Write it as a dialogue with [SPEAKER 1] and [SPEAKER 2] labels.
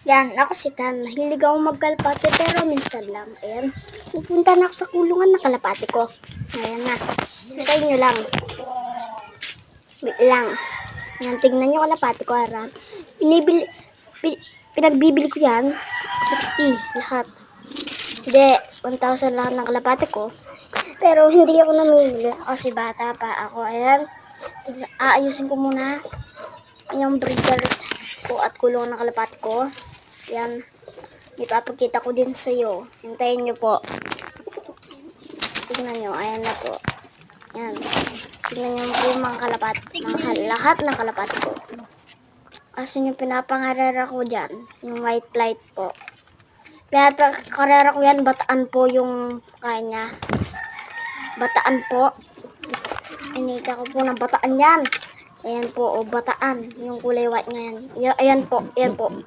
[SPEAKER 1] Yan, ako si Tan. Mahilig ako magkalapate pero minsan lang. Ayan. Pupunta na ako sa kulungan ng kalapate ko. Ayan na. Hintayin nyo lang. Wait lang. Yan, tignan nyo kalapate ko. Aram. Pinagbibili ko yan. 60 lahat. Hindi, 1,000 lahat ng kalapate ko. Pero hindi ako namimili kasi bata pa ako. Ayan. Aayusin ko muna yung breeder ko at kulungan ng kalapate ko. Yan. Ipapakita ko din sa iyo. Hintayin nyo po. Tingnan nyo. Ayan na po. Yan. Tingnan nyo po mga kalapate. Lahat ng kalapate ko. Asan yung pinapangarera ko dyan? Yung white light po. Pinapangarera ko yan. Bataan po yung kanya. Bataan po. Inita ko po ng bataan yan. Ayan po. O bataan. Yung kulay white ngayon. Ayan po. Ayan po.